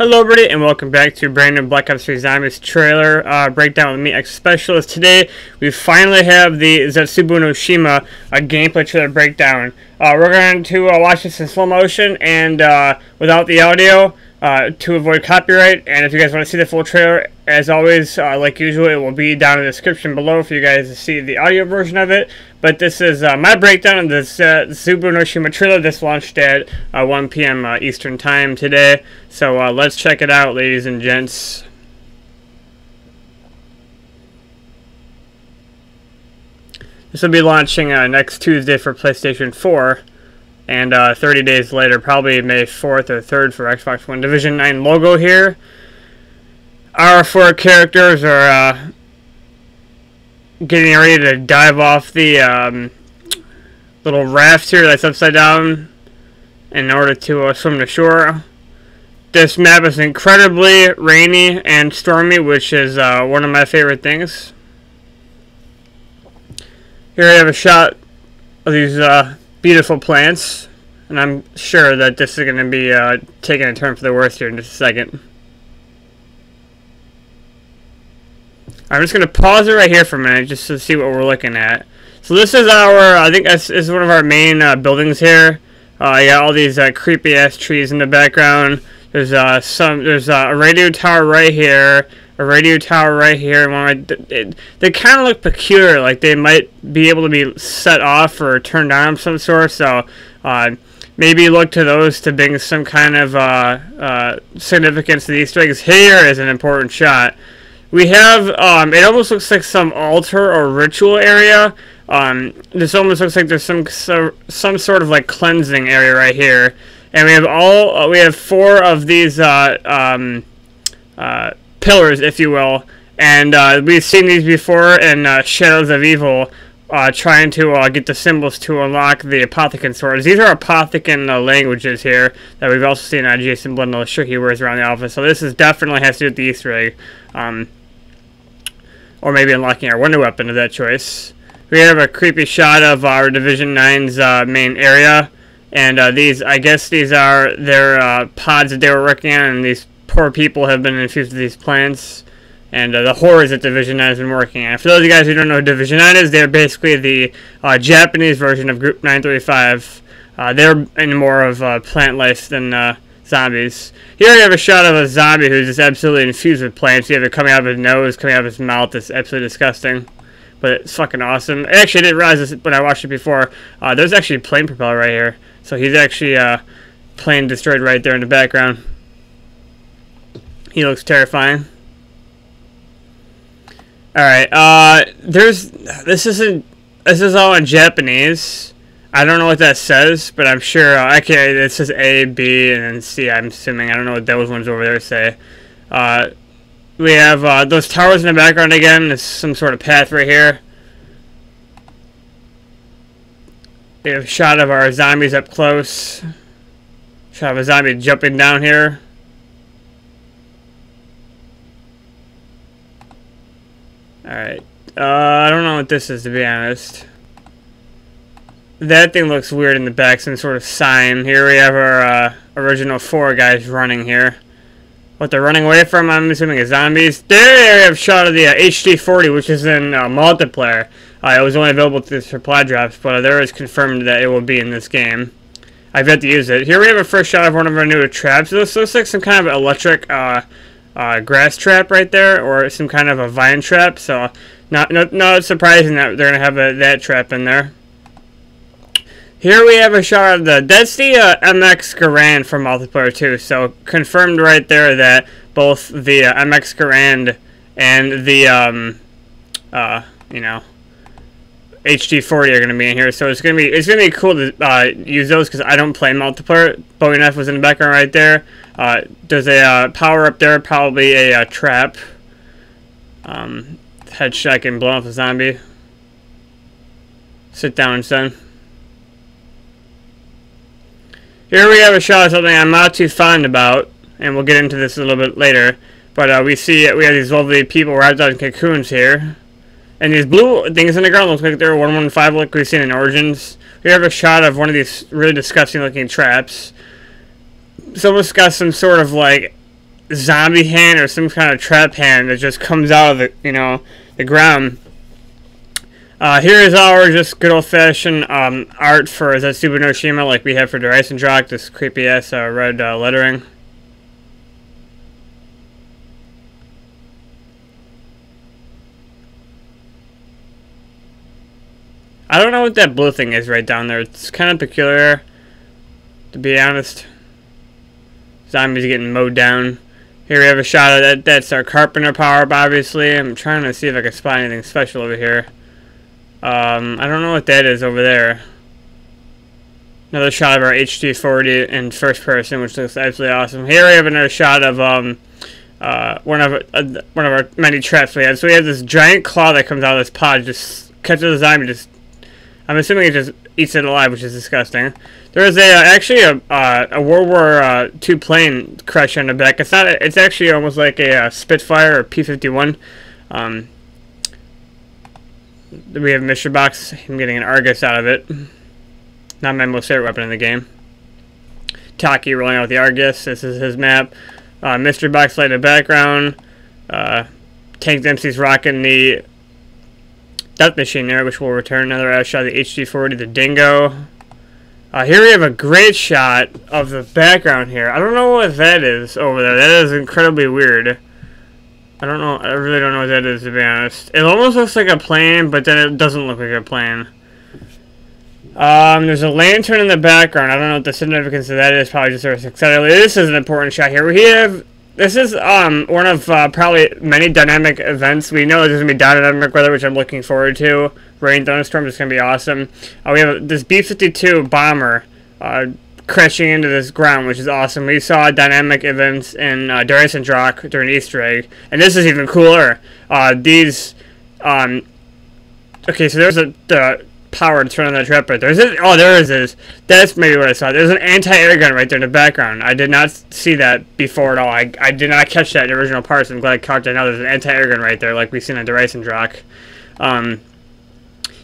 Hello everybody and welcome back to brand new Black Ops 3 Zombies trailer breakdown with me, X Specialist. Today we finally have the Zetsobuo no Shima gameplay trailer breakdown. We're going to watch this in slow motion and without the audio to avoid copyright. And if you guys want to see the full trailer, as always, like usual, it will be down in the description below for you guys to see the audio version of it. But this is my breakdown of this Zetsobuo no Shima trailer. This launched at 1 p.m. Eastern Time today. So let's check it out, ladies and gents. This will be launching next Tuesday for PlayStation 4. And 30 days later, probably May 4th or 3rd for Xbox One. Division 9 logo here. Our 4 characters are getting ready to dive off the little raft here that's upside down in order to swim to shore. This map is incredibly rainy and stormy, which is one of my favorite things. Here I have a shot of these beautiful plants, and I'm sure that this is going to be taking a turn for the worse here in just a second. I'm just going to pause it right here for a minute just to see what we're looking at. So this is our, I think this is one of our main buildings here. You got all these creepy ass trees in the background. There's a radio tower right here, a radio tower right here. They kind of look peculiar, like they might be able to be set off or turned on of some sort. So maybe look to those to bring some kind of significance to the Easter eggs. Here is an important shot. We have, it almost looks like some altar or ritual area. This almost looks like there's some sort of like cleansing area right here. And we have 4 of these pillars, if you will. And we've seen these before in Shadows of Evil, trying to get the symbols to unlock the Apothicon swords. These are Apothicon languages here that we've also seen on Jason Blood and the shirt he wears around the office. So this is definitely has to do with the Easter egg. Or maybe unlocking our wonder weapon of that choice. We have a creepy shot of our Division 9's main area. And I guess these are their pods that they were working on, and these poor people have been infused with these plants. And the horrors that Division 9 has been working on. For those of you guys who don't know who Division 9 is, they're basically the Japanese version of Group 935. They're in more of plant life than zombies. Here we have a shot of a zombie who's just absolutely infused with plants. You have it coming out of his nose, coming out of his mouth. It's absolutely disgusting. But it's fucking awesome. Actually, I didn't realize this when I watched it before. There's actually a plane propeller right here. So he's actually plane destroyed right there in the background. He looks terrifying. Alright, this is all in Japanese. I don't know what that says, but I'm sure, okay, it says A, B, and then C, I'm assuming. I don't know what those ones over there say. We have those towers in the background again. There's some sort of path right here. We have a shot of our zombies up close. Shot of a zombie jumping down here. Alright. I don't know what this is, to be honest. That thing looks weird in the back, some sort of sign. Here we have our original 4 guys running here. What they're running away from, I'm assuming, is zombies. There we have a shot of the HD40, which is in multiplayer. It was only available through supply drops, but there is confirmed that it will be in this game. I've yet to use it. Here we have a first shot of one of our newer traps. This looks like some kind of electric grass trap right there, or some kind of a vine trap. So not surprising that they're gonna have that trap in there. Here we have a shot of that's the MX Garand from multiplayer 2. So confirmed right there that both the MX Garand and the you know, HD40 are gonna be in here. So it's gonna be cool to use those because I don't play multiplayer. Bowie knife was in the background right there. There's a power up there, probably a trap. Headshot can blow off a zombie. Sit down, son. Here we have a shot of something I'm not too fond about, and we'll get into this a little bit later. But we have these lovely people wrapped up in cocoons here. And these blue things in the ground look like they're 115 like we've seen in Origins. We have a shot of one of these really disgusting looking traps. It's almost got some sort of like zombie hand or some kind of trap hand that just comes out of the, the ground. Here is our just good old-fashioned art for Zetsobuo no Shima, like we have for Dreisendracht, this creepy-ass red lettering. I don't know what that blue thing is right down there. It's kind of peculiar, to be honest. Zombies getting mowed down. Here we have a shot of that. That's our carpenter power-up, obviously. I'm trying to see if I can spot anything special over here. I don't know what that is over there. Another shot of our HD40 in first person, which looks absolutely awesome. Here we have another shot of one of our many traps we have. So we have this giant claw that comes out of this pod, just catches the zombie. I'm assuming it just eats it alive, which is disgusting. There is actually a World War II plane crash on the back. It's actually almost like a Spitfire or P-51. We have Mystery Box. I'm getting an Argus out of it. Not my most favorite weapon in the game. Taki rolling out the Argus. This is his map. Mystery Box light in the background. Tank Dempsey's rocking the Death Machine there, which will return another shot of the HD40, the Dingo. Here we have a great shot of the background here. I don't know what that is over there. That is incredibly weird. I don't know. I really don't know what that is, to be honest. It almost looks like a plane, but then it doesn't look like a plane. There's a lantern in the background. I don't know what the significance of that is. Probably just sort of excited. This is an important shot here. This is one of probably many dynamic events. We know there's going to be dynamic weather, which I'm looking forward to. Rain, thunderstorms, it's going to be awesome. We have this B-52 bomber crashing into this ground, which is awesome. We saw dynamic events in Dreisendracht during Easter egg, and this is even cooler. Okay, so there's the power to turn on that trap right there. There is. That's maybe what I saw. There's an anti-air gun right there in the background. I did not see that before at all. I did not catch that in the original parts. I'm glad I caught that now. There's an anti-air gun right there, like we've seen in Dreisendracht.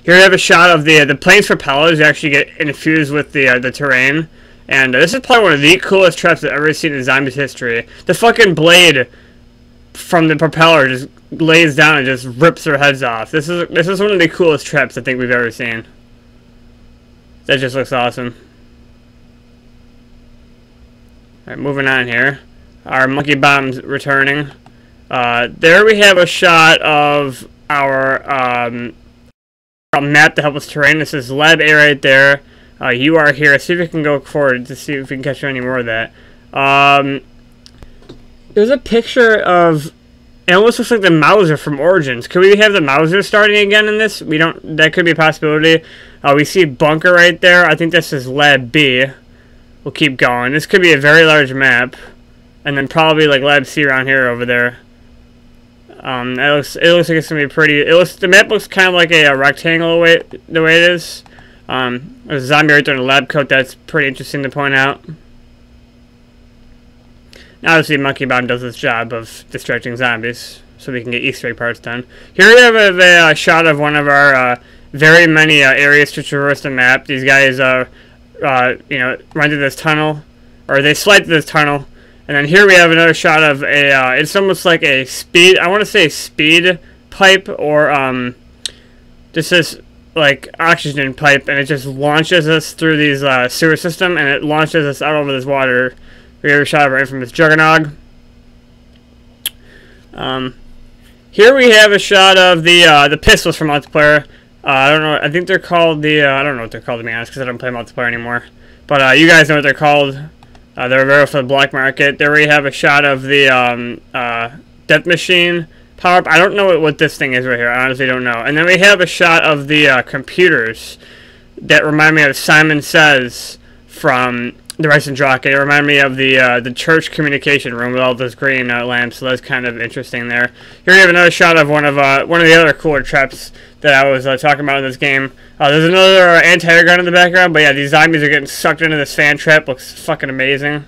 Here we have a shot of the plane's propellers. You actually get infused with the terrain. And this is probably one of the coolest traps I've ever seen in Zombies history. The fucking blade from the propeller just lays down and just rips their heads off. This is one of the coolest traps I think we've ever seen. That just looks awesome. Alright, moving on here. Our monkey bomb's returning. There we have a shot of our map to help us terrain. This is Lab A right there. You are here. See if we can go forward to see if we can catch any more of that. There's a picture of... It almost looks like the Mauser from Origins. Could we have the Mauser starting again in this? We don't... That could be a possibility. We see Bunker right there. I think this is Lab B. We'll keep going. This could be a very large map. And then probably like Lab C around here over there. It looks like it's going to be pretty... The map looks kind of like a rectangle the way it is. There's a zombie right there in a lab coat. That's pretty interesting to point out. Now, obviously, Monkey Bomb does its job of distracting zombies, so we can get Easter egg parts done. Here we have a shot of one of our very many areas to traverse the map. These guys, run through this tunnel, or they slide through this tunnel, and then here we have another shot of it's almost like a speed. I want to say speed pipe, or just this like oxygen pipe, and it just launches us through these sewer system, and it launches us out over this water. We have a shot of our infamous Juggernog. Here we have a shot of the pistols from multiplayer. I don't know. I think they're called I don't know what they're called, to be honest, because I don't play multiplayer anymore. But you guys know what they're called. They're available for the black market. There we have a shot of the Death Machine power-up. I don't know what this thing is right here. I honestly don't know. And then we have a shot of the computers that remind me of Simon Says from the Dreisendracht. It reminded me of the church communication room with all those green lamps, so that's kind of interesting there. Here we have another shot of one of the other cooler traps that I was talking about in this game. There's another anti-air gun in the background, but yeah, these zombies are getting sucked into this fan trap. Looks fucking amazing.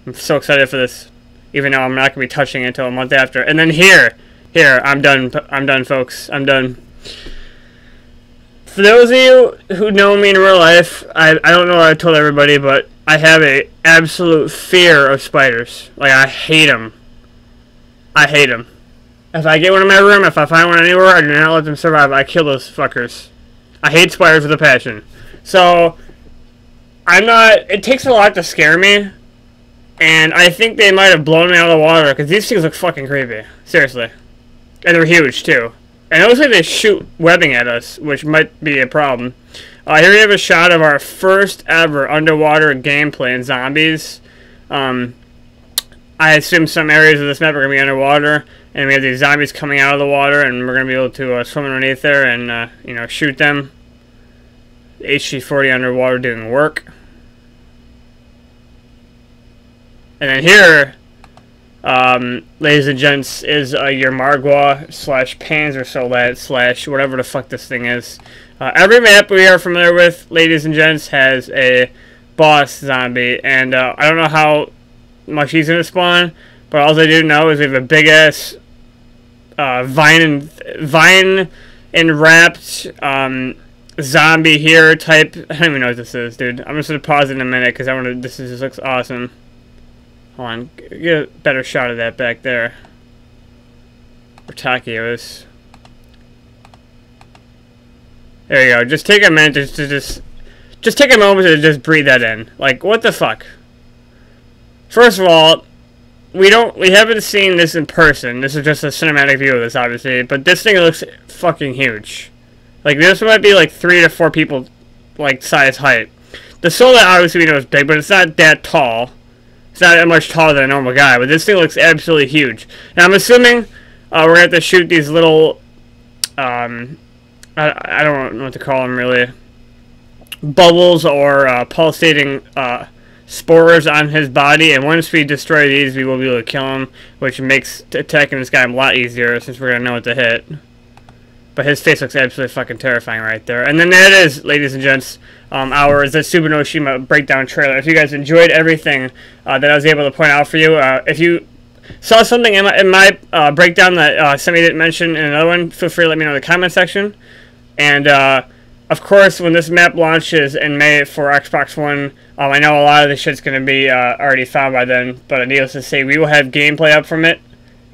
I'm so excited for this, even though I'm not going to be touching it until a month after. And then here, I'm done, folks. I'm done. For those of you who know me in real life, I don't know what I told everybody, but I have a absolute fear of spiders. Like, I hate them. I hate them. If I get one in my room, if I find one anywhere, I do not let them survive. I kill those fuckers. I hate spiders with a passion. So, I'm not... It takes a lot to scare me. And I think they might have blown me out of the water, because these things look fucking creepy. Seriously. And they're huge, too. And it looks like they shoot webbing at us, which might be a problem. Here we have a shot of our first ever underwater gameplay in zombies. I assume some areas of this map are going to be underwater, and we have these zombies coming out of the water, and we're going to be able to swim underneath there and, you know, shoot them. HG-40 underwater doing work. And then here, ladies and gents, is your Margwa slash Panzer Soldat slash whatever the fuck this thing is. Every map we are familiar with, ladies and gents, has a boss zombie, and I don't know how much he's going to spawn, but all I do know is we have a big ass vine and wrapped zombie here type. I don't even know what this is, dude. I'm just going to pause it in a minute because I want to. This just looks awesome. Hold on, get a better shot of that back there. Where Takio is. There you go. Just take a minute to just take a moment to just breathe that in. Like, what the fuck? First of all, we haven't seen this in person. This is just a cinematic view of this, obviously. But this thing looks fucking huge. Like, this might be like 3 to 4 people, like, size height. The Soldat obviously we know is big, but it's not that tall. It's not that much taller than a normal guy, but this thing looks absolutely huge. Now, I'm assuming we're going to have to shoot these little, I don't know what to call them, really. Bubbles or pulsating spores on his body, and once we destroy these, we will be able to kill him, which makes attacking this guy a lot easier, since we're going to know what to hit. But his face looks absolutely fucking terrifying right there. And then that is, ladies and gents, our Zetsobuo Shima breakdown trailer. If you guys enjoyed everything that I was able to point out for you, if you saw something in my breakdown that somebody didn't mention in another one, feel free to let me know in the comment section. And, of course, when this map launches in May for Xbox One, I know a lot of this shit's going to be already found by then, but needless to say, we will have gameplay up from it.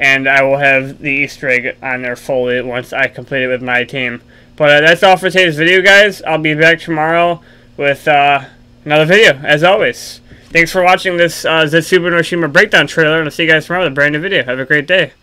And I will have the Easter egg on there fully once I complete it with my team. But that's all for today's video, guys. I'll be back tomorrow with another video, as always. Thanks for watching this Zetsobuo Shima breakdown trailer, and I'll see you guys tomorrow with a brand new video. Have a great day.